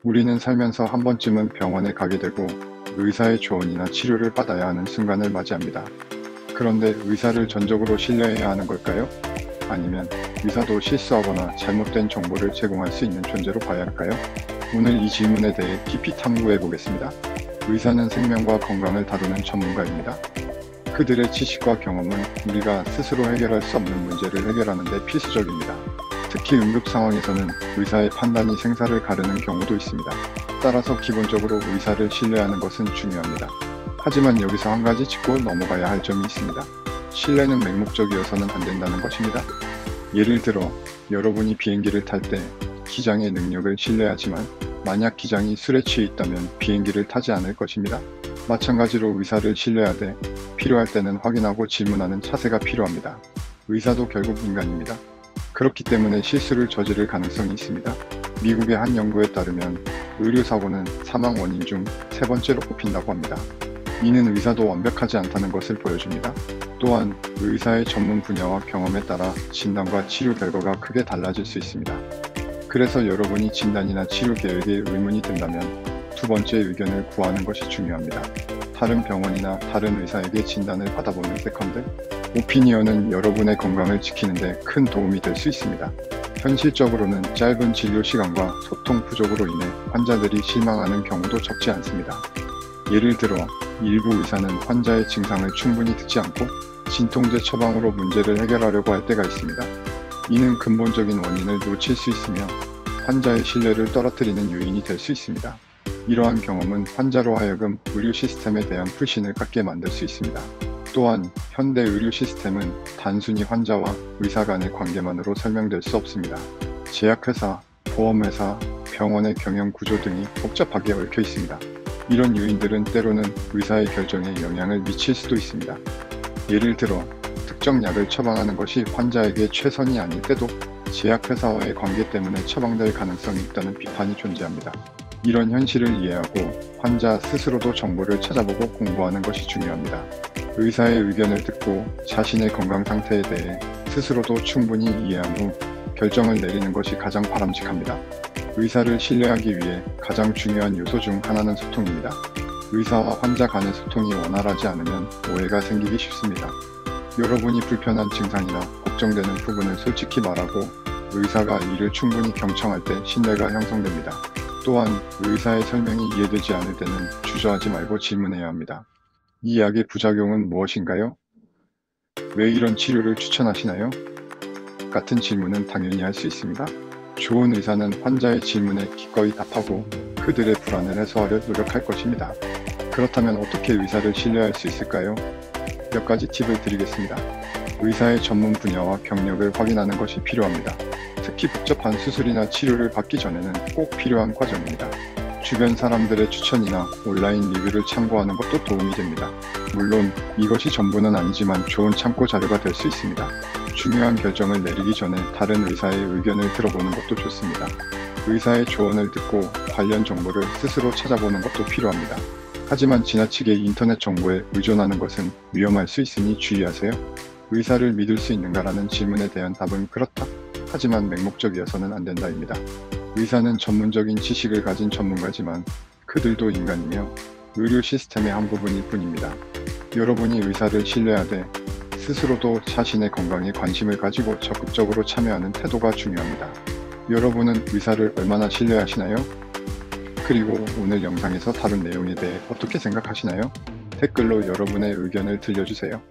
우리는 살면서 한 번쯤은 병원에 가게 되고 의사의 조언이나 치료를 받아야 하는 순간을 맞이합니다. 그런데 의사를 전적으로 신뢰해야 하는 걸까요? 아니면 의사도 실수하거나 잘못된 정보를 제공할 수 있는 존재로 봐야 할까요? 오늘 이 질문에 대해 깊이 탐구해 보겠습니다. 의사는 생명과 건강을 다루는 전문가입니다. 그들의 지식과 경험은 우리가 스스로 해결할 수 없는 문제를 해결하는 데 필수적입니다. 특히 응급 상황에서는 의사의 판단이 생사를 가르는 경우도 있습니다. 따라서 기본적으로 의사를 신뢰하는 것은 중요합니다. 하지만 여기서 한 가지 짚고 넘어가야 할 점이 있습니다. 신뢰는 맹목적이어서는 안 된다는 것입니다. 예를 들어 여러분이 비행기를 탈 때 기장의 능력을 신뢰하지만 만약 기장이 술에 취해 있다면 비행기를 타지 않을 것입니다. 마찬가지로 의사를 신뢰하되 필요할 때는 확인하고 질문하는 차세가 필요합니다. 의사도 결국 인간입니다. 그렇기 때문에 실수를 저지를 가능성이 있습니다. 미국의 한 연구에 따르면 의료사고는 사망 원인 중 세 번째로 꼽힌다고 합니다. 이는 의사도 완벽하지 않다는 것을 보여줍니다. 또한 의사의 전문 분야와 경험에 따라 진단과 치료 결과가 크게 달라질 수 있습니다. 그래서 여러분이 진단이나 치료 계획에 의문이 든다면 두 번째 의견을 구하는 것이 중요합니다. 다른 병원이나 다른 의사에게 진단을 받아보는 세컨드 오피니언은 여러분의 건강을 지키는 데 큰 도움이 될 수 있습니다. 현실적으로는 짧은 진료 시간과 소통 부족으로 인해 환자들이 실망하는 경우도 적지 않습니다. 예를 들어 일부 의사는 환자의 증상을 충분히 듣지 않고 진통제 처방으로 문제를 해결하려고 할 때가 있습니다. 이는 근본적인 원인을 놓칠 수 있으며 환자의 신뢰를 떨어뜨리는 요인이 될 수 있습니다. 이러한 경험은 환자로 하여금 의료 시스템에 대한 불신을 갖게 만들 수 있습니다. 또한 현대 의료 시스템은 단순히 환자와 의사 간의 관계만으로 설명될 수 없습니다. 제약회사, 보험회사, 병원의 경영 구조 등이 복잡하게 얽혀 있습니다. 이런 요인들은 때로는 의사의 결정에 영향을 미칠 수도 있습니다. 예를 들어 특정 약을 처방하는 것이 환자에게 최선이 아닐 때도 제약회사와의 관계 때문에 처방될 가능성이 있다는 비판이 존재합니다. 이런 현실을 이해하고 환자 스스로도 정보를 찾아보고 공부하는 것이 중요합니다. 의사의 의견을 듣고 자신의 건강 상태에 대해 스스로도 충분히 이해한 후 결정을 내리는 것이 가장 바람직합니다. 의사를 신뢰하기 위해 가장 중요한 요소 중 하나는 소통입니다. 의사와 환자 간의 소통이 원활하지 않으면 오해가 생기기 쉽습니다. 여러분이 불편한 증상이나 걱정되는 부분을 솔직히 말하고 의사가 이를 충분히 경청할 때 신뢰가 형성됩니다. 또한 의사의 설명이 이해되지 않을 때는 주저하지 말고 질문해야 합니다. 이 약의 부작용은 무엇인가요? 왜 이런 치료를 추천하시나요? 같은 질문은 당연히 할 수 있습니다. 좋은 의사는 환자의 질문에 기꺼이 답하고 그들의 불안을 해소하려 노력할 것입니다. 그렇다면 어떻게 의사를 신뢰할 수 있을까요? 몇 가지 팁을 드리겠습니다. 의사의 전문 분야와 경력을 확인하는 것이 필요합니다. 특히 복잡한 수술이나 치료를 받기 전에는 꼭 필요한 과정입니다. 주변 사람들의 추천이나 온라인 리뷰를 참고하는 것도 도움이 됩니다. 물론 이것이 전부는 아니지만 좋은 참고 자료가 될 수 있습니다. 중요한 결정을 내리기 전에 다른 의사의 의견을 들어보는 것도 좋습니다. 의사의 조언을 듣고 관련 정보를 스스로 찾아보는 것도 필요합니다. 하지만 지나치게 인터넷 정보에 의존하는 것은 위험할 수 있으니 주의하세요. 의사를 믿을 수 있는가라는 질문에 대한 답은 그렇다. 하지만 맹목적이어서는 안 된다입니다. 의사는 전문적인 지식을 가진 전문가지만 그들도 인간이며 의료 시스템의 한 부분일 뿐입니다. 여러분이 의사를 신뢰하되 스스로도 자신의 건강에 관심을 가지고 적극적으로 참여하는 태도가 중요합니다. 여러분은 의사를 얼마나 신뢰하시나요? 그리고 오늘 영상에서 다룬 내용에 대해 어떻게 생각하시나요? 댓글로 여러분의 의견을 들려주세요.